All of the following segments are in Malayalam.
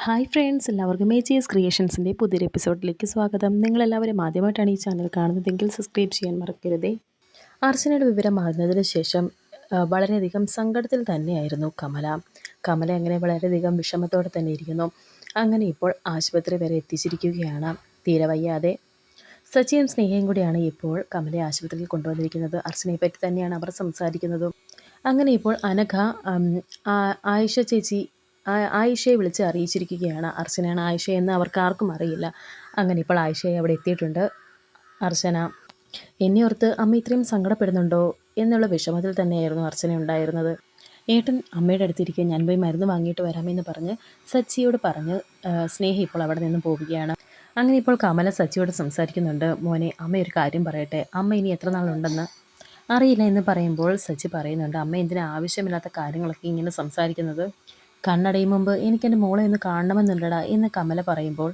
ഹായ് ഫ്രണ്ട്സ്, എല്ലാവർക്കും മേജിയസ് ക്രിയേഷൻസിൻ്റെ പുതിയൊരു എപ്പിസോഡിലേക്ക് സ്വാഗതം. നിങ്ങളെല്ലാവരും ആദ്യമായിട്ടാണ് ഈ ചാനൽ കാണുന്നതെങ്കിൽ സബ്സ്ക്രൈബ് ചെയ്യാൻ മറക്കരുതേ. അർച്ചനയുടെ വിവരം അറിഞ്ഞതിന് ശേഷം വളരെയധികം സങ്കടത്തിൽ തന്നെയായിരുന്നു കമല അങ്ങനെ വളരെയധികം വിഷമത്തോടെ തന്നെ ഇരിക്കുന്നു. അങ്ങനെ ഇപ്പോൾ ആശുപത്രി വരെ എത്തിച്ചിരിക്കുകയാണ്. തീരെ വയ്യാതെ സച്ചിയും സ്നേഹയും കൂടിയാണ് ഇപ്പോൾ കമലയെ ആശുപത്രിയിൽ കൊണ്ടുവന്നിരിക്കുന്നത്. അർച്ചനയെ പറ്റി തന്നെയാണ് അവർ സംസാരിക്കുന്നതും. അങ്ങനെ ഇപ്പോൾ അനഘ ആയിഷ ചേച്ചി ആയിഷയെ വിളിച്ച് അറിയിച്ചിരിക്കുകയാണ്. അർച്ചനയാണ് ആയിഷ എന്ന് അവർക്ക് ആർക്കും അറിയില്ല. അങ്ങനെ ഇപ്പോൾ ആയിഷയെ അവിടെ എത്തിയിട്ടുണ്ട്. അർച്ചന എന്നെ ഓർത്ത് അമ്മ ഇത്രയും സങ്കടപ്പെടുന്നുണ്ടോ എന്നുള്ള വിഷമത്തിൽ തന്നെയായിരുന്നു അർച്ചന ഉണ്ടായിരുന്നത്. ഏട്ടൻ അമ്മയുടെ അടുത്തിരിക്കുക, ഞാൻ പോയി മരുന്ന് വാങ്ങിയിട്ട് വരാമെന്ന് പറഞ്ഞ് സച്ചിയോട് പറഞ്ഞ് സ്നേഹ ഇപ്പോൾ അവിടെ നിന്ന് പോവുകയാണ്. അങ്ങനെ ഇപ്പോൾ കമല സച്ചിയോട് സംസാരിക്കുന്നുണ്ട്. മോനെ, അമ്മ ഒരു കാര്യം പറയട്ടെ, അമ്മ ഇനി എത്ര നാളുണ്ടെന്ന് അറിയില്ല എന്ന് പറയുമ്പോൾ സച്ചി പറയുന്നുണ്ട്, അമ്മ എന്തിനാ ആവശ്യമില്ലാത്ത കാര്യങ്ങളൊക്കെ ഇങ്ങനെ സംസാരിക്കുന്നത്? കണ്ണടയും മുമ്പ് എനിക്കെൻ്റെ മോളെ ഒന്ന് കാണണമെന്നുണ്ടടാ എന്ന് കമല പറയുമ്പോൾ,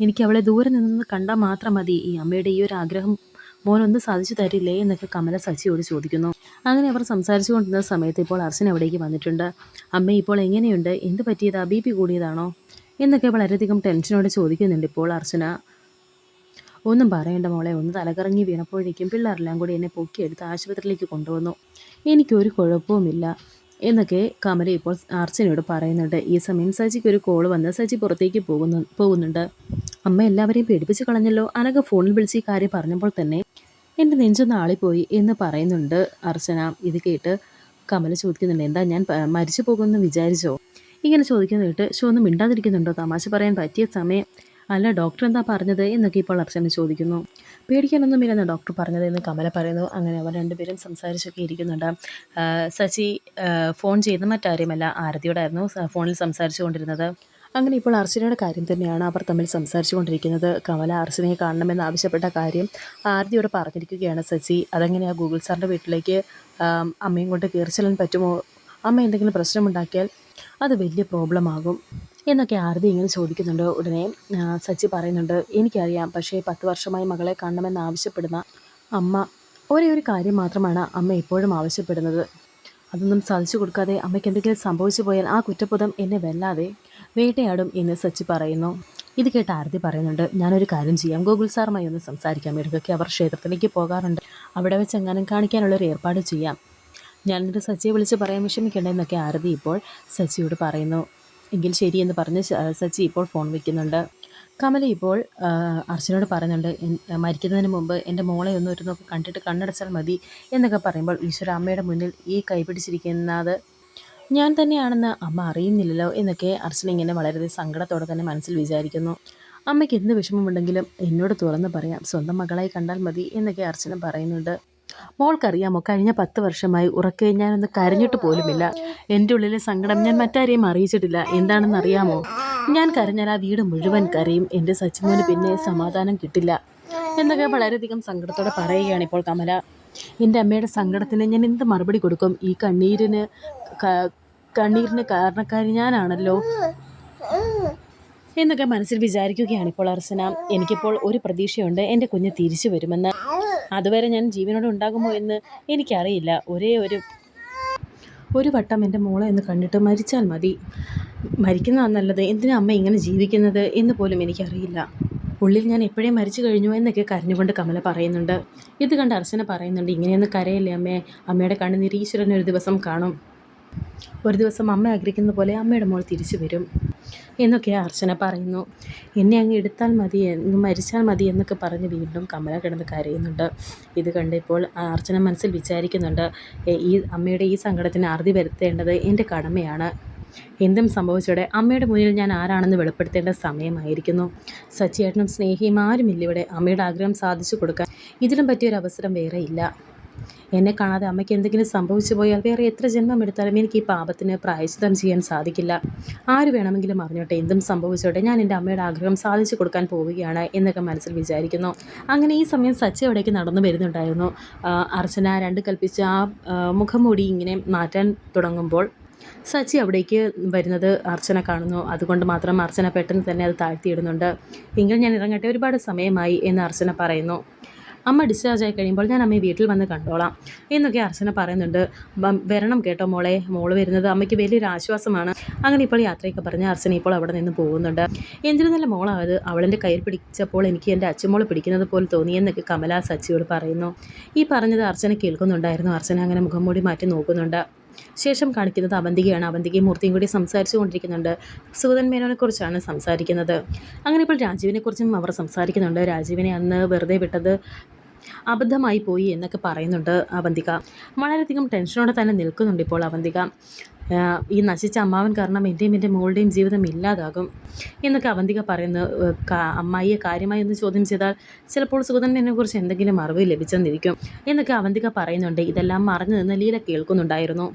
എനിക്ക് അവളെ ദൂരെ നിന്ന് കണ്ടാൽ മാത്രം മതി, ഈ അമ്മയുടെ ഈ ഒരു ആഗ്രഹം മോനൊന്ന് സാധിച്ചു തരില്ലേ എന്നൊക്കെ കമല സച്ചിയോട് ചോദിക്കുന്നു. അങ്ങനെ അവർ സംസാരിച്ചു കൊണ്ടിരുന്ന സമയത്ത് ഇപ്പോൾ അർച്ചന അവിടേക്ക് വന്നിട്ടുണ്ട്. അമ്മ ഇപ്പോൾ എങ്ങനെയുണ്ട്? എന്ത് പറ്റിയതാ? BP കൂടിയതാണോ എന്നൊക്കെ വളരെയധികം ടെൻഷനോടെ ചോദിക്കുന്നുണ്ട് ഇപ്പോൾ അർച്ചന. ഒന്നും പറയേണ്ട മോളെ, ഒന്ന് തലകറങ്ങി വീണപ്പോഴേക്കും പിള്ളേരെല്ലാം കൂടി എന്നെ പൊക്കിയെടുത്ത് ആശുപത്രിയിലേക്ക് കൊണ്ടുവന്നു. എനിക്കൊരു കുഴപ്പവുമില്ല എന്നൊക്കെ കമല ഇപ്പോൾ അർച്ചനയോട് പറയുന്നുണ്ട്. ഈ സമയം സജിക്ക് ഒരു കോൾ വന്ന് സജി പുറത്തേക്ക് പോകുന്നുണ്ട്. അമ്മ എല്ലാവരെയും പേടിപ്പിച്ച് കളഞ്ഞല്ലോ. അനഘ ഫോണിൽ വിളിച്ച് ഈ കാര്യം പറഞ്ഞപ്പോൾ തന്നെ എൻ്റെ നെഞ്ചൊന്ന് ആളിപ്പോയി എന്ന് പറയുന്നുണ്ട് അർച്ചന. ഇത് കേട്ട് കമല ചോദിക്കുന്നുണ്ട്, എന്താ ഞാൻ മരിച്ചു പോകുമെന്ന് വിചാരിച്ചോ? ഇങ്ങനെ ചോദിക്കുന്ന കേട്ട് ഒന്നും മിണ്ടാതിരിക്കുന്നുണ്ടോ? തമാശ പറയാൻ പറ്റിയ സമയം അല്ല, ഡോക്ടർ എന്താ പറഞ്ഞത് എന്നൊക്കെ ഇപ്പോൾ അർച്ചന ചോദിക്കുന്നു. പേടിക്കാനൊന്നുമില്ലെന്ന് ഡോക്ടർ പറഞ്ഞത് എന്ന് കമല പറയുന്നു. അങ്ങനെ അവർ രണ്ടുപേരും സംസാരിച്ചൊക്കെ ഇരിക്കുന്നുണ്ട്. സച്ചി ഫോൺ ചെയ്യുന്ന മറ്റാരുമല്ല, ആരതിയോടായിരുന്നു ഫോണിൽ സംസാരിച്ചു കൊണ്ടിരുന്നത്. അങ്ങനെ ഇപ്പോൾ അർച്ചനയുടെ കാര്യം തന്നെയാണ് അവർ തമ്മിൽ സംസാരിച്ചു കൊണ്ടിരിക്കുന്നത്. കമല അർച്ചനയെ കാണണമെന്ന് ആവശ്യപ്പെട്ട കാര്യം ആരതിയോട് പറഞ്ഞിരിക്കുകയാണ് സച്ചി. അതെങ്ങനെയാണ് ഗൂഗിൾ സാറിൻ്റെ വീട്ടിലേക്ക് അമ്മയും കൊണ്ട് കയറി ചെല്ലാൻ പറ്റുമോ? അമ്മ എന്തെങ്കിലും പ്രശ്നമുണ്ടാക്കിയാൽ അത് വലിയ പ്രോബ്ലം ആകും എന്നൊക്കെ ആരതി ഇങ്ങനെ ചോദിക്കുന്നുണ്ട്. ഉടനെ സച്ചി പറയുന്നുണ്ട്, എനിക്കറിയാം, പക്ഷേ 10 വർഷമായി മകളെ കാണണമെന്ന് ആവശ്യപ്പെടുന്ന അമ്മ ഒരേ ഒരു കാര്യം മാത്രമാണ് അമ്മ എപ്പോഴും ആവശ്യപ്പെടുന്നത്. അതൊന്നും സാധിച്ചു കൊടുക്കാതെ അമ്മയ്ക്ക് എന്തെങ്കിലും സംഭവിച്ചു പോയാൽ ആ കുറ്റബോധം എന്നെ വല്ലാതെ വേട്ടയാടും എന്ന് സച്ചി പറയുന്നു. ഇത് കേട്ട് ആരതി പറയുന്നുണ്ട്, ഞാനൊരു കാര്യം ചെയ്യാം, ഗൂഗിൾ സാറുമായി ഒന്ന് സംസാരിക്കാം. ഇടയ്ക്കൊക്കെ അവർ ക്ഷേത്രത്തിലേക്ക് പോകാറുണ്ട്, അവിടെ വെച്ച് എങ്ങാനും കാണിക്കാനുള്ളൊരു ഏർപ്പാട് ചെയ്യാം. ഞാൻ എന്നിട്ട് സച്ചിയെ വിളിച്ച് പറയാൻ വിഷമിക്കണ്ടെന്നൊക്കെ ആരതി ഇപ്പോൾ സച്ചിയോട് പറയുന്നു. എങ്കിൽ ശരിയെന്ന് പറഞ്ഞ് സച്ചി ഇപ്പോൾ ഫോൺ വയ്ക്കുന്നുണ്ട്. കമല ഇപ്പോൾ അർച്ചനയോട് പറയുന്നുണ്ട്, മരിക്കുന്നതിന് മുമ്പ് എൻ്റെ മോളെ ഒന്ന് ഒരു നോക്ക് കണ്ടിട്ട് കണ്ണടച്ചാൽ മതി എന്നൊക്കെ പറയുമ്പോൾ, ഈശ്വര, അമ്മയുടെ മുന്നിൽ ഈ കൈപിടിച്ചിരിക്കുന്നത് ഞാൻ തന്നെയാണെന്ന് അമ്മ അറിയുന്നില്ലല്ലോ എന്നൊക്കെ അർച്ചന ഇങ്ങനെ വളരെ സങ്കടത്തോടെ തന്നെ മനസ്സിൽ വിചാരിക്കുന്നു. അമ്മയ്ക്ക് എന്ത് വിഷമമുണ്ടെങ്കിലും എന്നോട് തുറന്ന് പറയാം, സ്വന്തം മകളായി കണ്ടാൽ മതി എന്നൊക്കെ അർച്ചന പറയുന്നുണ്ട്. മോൾക്കറിയാമോ, കഴിഞ്ഞ 10 വർഷമായി ഉറക്കെ ഞാനൊന്ന് കരഞ്ഞിട്ട് പോലുമില്ല. എൻ്റെ ഉള്ളിലെ സങ്കടം ഞാൻ മറ്റാരെയും അറിയിച്ചിട്ടില്ല. എന്താണെന്ന് അറിയാമോ? ഞാൻ കരഞ്ഞാൽ ആ വീട് മുഴുവൻ കരയും. എൻ്റെ സച്ചിമോന് പിന്നെ സമാധാനം കിട്ടില്ല എന്നൊക്കെ വളരെയധികം സങ്കടത്തോടെ പറയുകയാണ് ഇപ്പോൾ കമല. എൻ്റെ അമ്മയുടെ സങ്കടത്തിന് ഞാൻ എന്ത് മറുപടി കൊടുക്കും? ഈ കണ്ണീരിന് കാരണക്കാരി ഞാനാണല്ലോ എന്നൊക്കെ മനസ്സിൽ വിചാരിക്കുകയാണ് ഇപ്പോൾ അർച്ചന. എനിക്കിപ്പോൾ ഒരു പ്രതീക്ഷയുണ്ട്, എൻ്റെ കുഞ്ഞ് തിരിച്ചു വരുമെന്ന്. അതുവരെ ഞാൻ ജീവനോടെ ഉണ്ടാകുമോ എന്ന് എനിക്കറിയില്ല. ഒരു വട്ടം എൻ്റെ മോളെ ഒന്ന് കണ്ടിട്ട് മരിച്ചാൽ മതി. മരിക്കുന്നതാണ് നല്ലത്. എന്തിനാ അമ്മ ഇങ്ങനെ ജീവിക്കുന്നത് എന്ന് പോലും എനിക്കറിയില്ല. ഉള്ളിൽ ഞാൻ എപ്പോഴേ മരിച്ചു കഴിഞ്ഞു എന്നൊക്കെ കരഞ്ഞുകൊണ്ട് കമല പറയുന്നുണ്ട്. ഇത് കണ്ട് അർച്ചന പറയുന്നുണ്ട്, ഇങ്ങനെയൊന്ന് കരയല്ലേ അമ്മേ, അമ്മയുടെ കണ്ണുനീർ ഈശ്വരൻ ഒരു ദിവസം കാണും. ഒരു ദിവസം അമ്മ ആഗ്രഹിക്കുന്ന പോലെ അമ്മയുടെ മോൾ തിരിച്ചു വരും എന്നൊക്കെ അർച്ചന പറയുന്നു. എന്നെ അങ്ങ് എടുത്താൽ മതി, മരിച്ചാൽ മതി എന്നൊക്കെ പറഞ്ഞ് വീണ്ടും കമല കിടന്ന് കരയുന്നുണ്ട്. ഇത് കണ്ട് ഇപ്പോൾ അർച്ചന മനസ്സിൽ വിചാരിക്കുന്നുണ്ട്, ഈ അമ്മയുടെ ഈ സങ്കടത്തിന് അറുതി വരുത്തേണ്ടത് എൻ്റെ കടമയാണ്. എന്തും സംഭവിച്ചോടെ അമ്മയുടെ മുന്നിൽ ഞാൻ ആരാണെന്ന് വെളിപ്പെടുത്തേണ്ട സമയമായിരിക്കുന്നു. സച്ചിയേട്ടനും സ്നേഹിയും ആരുമില്ല ഇവിടെ. അമ്മയുടെ ആഗ്രഹം സാധിച്ചു കൊടുക്കാൻ ഇതിലും പറ്റിയൊരു അവസരം വേറെ ഇല്ല. എന്നെ കാണാതെ അമ്മയ്ക്ക് എന്തെങ്കിലും സംഭവിച്ചു പോയാൽ വേറെ എത്ര ജന്മം എടുത്താലും എനിക്ക് ഈ പാപത്തിന് പ്രായശ്ചിത്തം ചെയ്യാൻ സാധിക്കില്ല. ആര് വേണമെങ്കിലും അറിഞ്ഞോട്ടെ, എന്തും സംഭവിച്ചോട്ടെ, ഞാൻ എൻ്റെ അമ്മയുടെ ആഗ്രഹം സാധിച്ചു കൊടുക്കാൻ പോവുകയാണ് എന്നൊക്കെ മനസ്സിൽ വിചാരിക്കുന്നു. അങ്ങനെ ഈ സമയം സച്ചി അവിടേക്ക് നടന്നു വരുന്നുണ്ടായിരുന്നു. അർച്ചന രണ്ട് കൽപ്പിച്ച് ആ മുഖംമൂടി ഇങ്ങനെ മാറ്റാൻ തുടങ്ങുമ്പോൾ സച്ചി അവിടേക്ക് വരുന്നത് അർച്ചന കാണുന്നു. അതുകൊണ്ട് മാത്രം അർച്ചന പെട്ടെന്ന് തന്നെ അത് താഴ്ത്തിയിടുന്നുണ്ട്. എങ്കിൽ ഞാൻ ഇറങ്ങട്ടെ, ഒരുപാട് സമയമായി എന്ന് അർച്ചന പറയുന്നു. അമ്മ ഡിസ്ചാർജ് ആയി കഴിയുമ്പോൾ ഞാൻ അമ്മയെ വീട്ടിൽ വന്ന് കണ്ടോളാം എന്നൊക്കെ അർച്ചന പറയുന്നുണ്ട്. വരണം കേട്ടോ മോളെ, മോള് വരുന്നത് അമ്മയ്ക്ക് വലിയൊരു ആശ്വാസമാണ്. അങ്ങനെ ഇപ്പോൾ യാത്രയൊക്കെ പറഞ്ഞ് അർച്ചന ഇപ്പോൾ അവിടെ നിന്ന് പോകുന്നുണ്ട്. എന്തിനു നല്ല മോളായത്, അവളെൻ്റെ കയ്യിൽ പിടിച്ചപ്പോൾ എനിക്ക് എൻ്റെ അച്ഛമോള് പിടിക്കുന്നത് പോലെ തോന്നിയെന്നൊക്കെ കമല സച്ചിയോട് പറയുന്നു. ഈ പറഞ്ഞത് അർച്ചന കേൾക്കുന്നുണ്ടായിരുന്നു. അർച്ചന അങ്ങനെ മുഖം മൂടി മാറ്റി നോക്കുന്നുണ്ട്. ശേഷം കാണിക്കുന്നത് അവന്തികയാണ്. അവന്തികയും മൂർത്തിയും കൂടി സംസാരിച്ചു കൊണ്ടിരിക്കുന്നുണ്ട്. സുഗതൻ മേനോനെക്കുറിച്ചാണ് സംസാരിക്കുന്നത്. അങ്ങനെ ഇപ്പോൾ രാജീവിനെക്കുറിച്ചും അവർ സംസാരിക്കുന്നുണ്ട്. രാജീവിനെ അന്ന് വെറുതെ വിട്ടത് അബദ്ധമായി പോയി എന്നൊക്കെ പറയുന്നുണ്ട് അവന്തിക. വളരെയധികം ടെൻഷനോടെ തന്നെ നിൽക്കുന്നുണ്ട് ഇപ്പോൾ അവന്തിക. ഈ നശിച്ച അമ്മാവൻ കാരണം എൻ്റെയും എൻ്റെ മോളുടെയും ജീവിതം ഇല്ലാതാകും എന്നൊക്കെ അവന്തിക പറയുന്നു. അമ്മായിയെ കാര്യമായി ഒന്ന് ചോദ്യം ചെയ്താൽ ചിലപ്പോൾ സുഗതൻ മേനോനെക്കുറിച്ച് എന്തെങ്കിലും അറിവ് ലഭിച്ചെന്നിരിക്കും എന്നൊക്കെ അവന്തിക പറയുന്നുണ്ട്. ഇതെല്ലാം മറഞ്ഞു നിന്ന് ലീല കേൾക്കുന്നുണ്ടായിരുന്നു.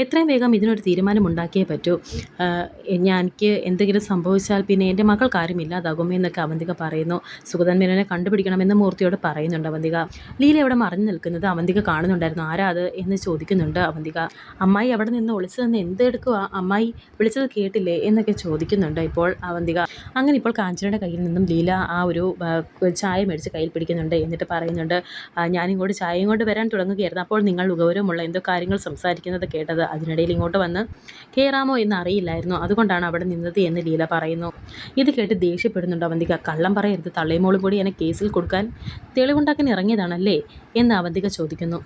എത്രയും വേഗം ഇതിനൊരു തീരുമാനം ഉണ്ടാക്കിയേ പറ്റൂ. എനിക്ക് എന്തെങ്കിലും സംഭവിച്ചാൽ പിന്നെ എൻ്റെ മക്കൾക്ക് ആരും ഇല്ലാതാകും എന്നൊക്കെ അവന്തിക പറയുന്നു. സുഗതൻ മേനോനെ കണ്ടുപിടിക്കണമെന്ന് മൂർത്തിയോട് പറയുന്നുണ്ട് അവന്തിക. ലീല അവിടെ മറഞ്ഞു നിൽക്കുന്നത് അവന്തിക കാണുന്നുണ്ടായിരുന്നു. ആരാ അത് എന്ന് ചോദിക്കുന്നുണ്ട് അവന്തിക. അമ്മായി അവിടെ നിന്ന് ഒളിച്ചു നിന്ന് എന്തെടുക്കുക, അമ്മായി വിളിച്ചത് കേട്ടില്ലേ എന്നൊക്കെ ചോദിക്കുന്നുണ്ട് ഇപ്പോൾ അവന്തിക. അങ്ങനെ ഇപ്പോൾ കാഞ്ചനയുടെ കയ്യിൽ നിന്നും ലീല ആ ഒരു ചായ മേടിച്ച് കയ്യിൽ പിടിക്കുന്നുണ്ട്. എന്നിട്ട് പറയുന്നുണ്ട്, ഞാനിങ്ങോട്ട് ചായയും കൊണ്ട് വരാൻ തുടങ്ങുകയായിരുന്നു. അപ്പോൾ നിങ്ങൾ ഗൗരവമുള്ള എന്തോ കാര്യങ്ങൾ സംസാരിക്കുന്നത് കേട്ടത്. അതിനിടയിൽ ഇങ്ങോട്ട് വന്ന് കയറാമോ എന്ന് അറിയില്ലായിരുന്നു, അതുകൊണ്ടാണ് അവിടെ നിന്നത് എന്ന് ലീല പറയുന്നു. ഇത് കേട്ട് ദേഷ്യപ്പെടുന്നുണ്ട് അവന്തിക. കള്ളം പറയരുത്, തള്ളയുമോളും കൂടി എന്നെ കേസിൽ കൊടുക്കാൻ തെളിവുണ്ടാക്കാൻ ഇറങ്ങിയതാണല്ലേ എന്ന് അവന്തിക ചോദിക്കുന്നു.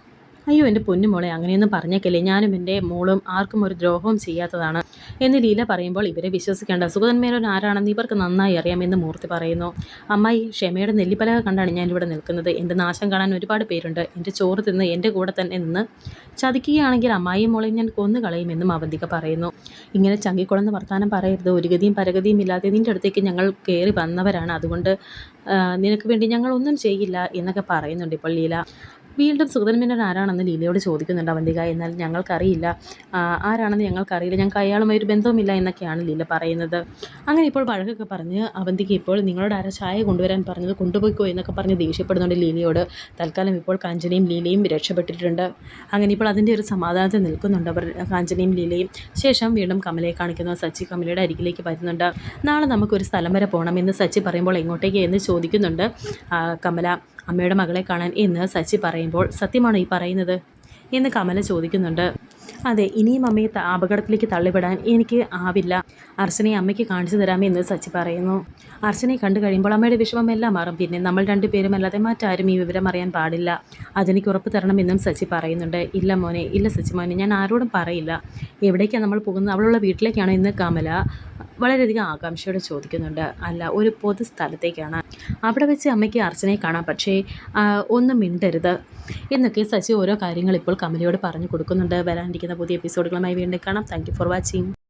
അയ്യോ എൻ്റെ പൊന്നുമോളെ, അങ്ങനെയൊന്നും പറഞ്ഞേക്കല്ലേ, ഞാനും എൻ്റെ മോളും ആർക്കും ഒരു ദ്രോഹവും ചെയ്യാത്തതാണ് എന്ന് ലീല പറയുമ്പോൾ ഇവരെ വിശ്വസിക്കേണ്ട, സുഗതൻ മേനോൻ ആരാണെന്ന് ഇവർക്ക് നന്നായി അറിയാമെന്ന് മൂർത്തി പറയുന്നു. അമ്മായി, ക്ഷമയുടെ നെല്ലിപ്പലക കണ്ടാണ് ഞാനിവിടെ നിൽക്കുന്നത്. എൻ്റെ നാശം കാണാൻ ഒരുപാട് പേരുണ്ട്. എൻ്റെ ചോറ് തിന്ന് എൻ്റെ കൂടെ തന്നെ നിന്ന് ചതിക്കുകയാണെങ്കിൽ അമ്മായിയും മോളെയും ഞാൻ കൊന്നു കളയുമെന്നും അവന്തിക പറയുന്നു. ഇങ്ങനെ ചങ്കിക്കുളന്ന് വർത്താനം പറയരുത്, ഒരു ഗതിയും പരഗതിയും ഇല്ലാതെ നിൻ്റെ അടുത്തേക്ക് ഞങ്ങൾ കയറി വന്നവരാണ്, അതുകൊണ്ട് നിനക്ക് വേണ്ടി ഞങ്ങൾ ഒന്നും ചെയ്യില്ല എന്നൊക്കെ പറയുന്നുണ്ട് ഇപ്പോൾ ലീല. വീണ്ടും സുഗതൻ മേനോൻ ആരാണെന്ന് ലീലയോട് ചോദിക്കുന്നുണ്ട് അവന്തിക. എന്നാൽ ഞങ്ങൾക്കറിയില്ല, ആരാണെന്ന് ഞങ്ങൾക്കറിയില്ല, ഞങ്ങൾക്ക് അയാളുമായി ഒരു ബന്ധവുമില്ല എന്നൊക്കെയാണ് ലീല പറയുന്നത്. അങ്ങനെ ഇപ്പോൾ വഴക്കൊക്കെ പറഞ്ഞ് അവന്തിക ഇപ്പോൾ നിങ്ങളോട് ആരാ ചായ കൊണ്ടുവരാൻ പറഞ്ഞത്, കൊണ്ടുപോയിക്കോ എന്നൊക്കെ പറഞ്ഞ് ദേഷ്യപ്പെടുന്നുണ്ട് ലീലയോട്. തൽക്കാലം ഇപ്പോൾ കാഞ്ചനയും ലീലയും രക്ഷപ്പെട്ടിട്ടുണ്ട്. അങ്ങനെ ഇപ്പോൾ അതിൻ്റെ ഒരു സമാധാനത്തിൽ നിൽക്കുന്നുണ്ട് അവർ, കാഞ്ചനയും ലീലയും. ശേഷം വീണ്ടും കമലയെ കാണിക്കുന്നു. സച്ചി കമലയുടെ അരികിലേക്ക് വരുന്നുണ്ട്. നാളെ നമുക്കൊരു സ്ഥലം വരെ പോകണം എന്ന് സച്ചി പറയുമ്പോൾ എങ്ങോട്ടേക്ക് എന്ന് ചോദിക്കുന്നുണ്ട് കമല. അമ്മയുടെ മകളെ കാണാൻ എന്ന് സച്ചി പറയുമ്പോൾ സത്യമാണോ ഈ പറയുന്നത് എന്ന് കമല ചോദിക്കുന്നുണ്ട്. അതെ, ഇനിയും അമ്മയെ അപകടത്തിലേക്ക് തള്ളിവിടാൻ എനിക്ക് ആവില്ല. അർച്ചനയെ അമ്മയ്ക്ക് കാണിച്ചു തരാമെന്ന് സച്ചി പറയുന്നു. അർച്ചനയെ കണ്ടു കഴിയുമ്പോൾ അമ്മയുടെ വിഷമം എല്ലാം മാറും. പിന്നെ നമ്മൾ രണ്ടുപേരും അല്ലാതെ മറ്റാരും ഈ വിവരം അറിയാൻ പാടില്ല. അതെനിക്ക് ഉറപ്പ് തരണമെന്നും സച്ചി പറയുന്നുണ്ട്. ഇല്ല മോനെ, ഇല്ല സച്ചി മോനെ, ഞാൻ ആരോടും പറയില്ല. എവിടേക്കാണ് നമ്മൾ പോകുന്നത്, അവളുള്ള വീട്ടിലേക്കാണോ എന്ന് കമല വളരെയധികം ആകാംക്ഷയോടെ ചോദിക്കുന്നുണ്ട്. അല്ല, ഒരു പൊതു സ്ഥലത്തേക്കാണ്. അവിടെ വെച്ച് അമ്മയ്ക്ക് അർച്ചനയെ കാണാം, പക്ഷേ ഒന്നും മിണ്ടരുത് എന്നൊക്കെ സച്ചി ഓരോ കാര്യങ്ങൾ ഇപ്പോൾ കമലയോട് പറഞ്ഞു കൊടുക്കുന്നുണ്ട്. വരാനിരിക്കുന്ന പുതിയ എപ്പിസോഡുകളുമായി വീണ്ടും കാണാം. Thank you for watching.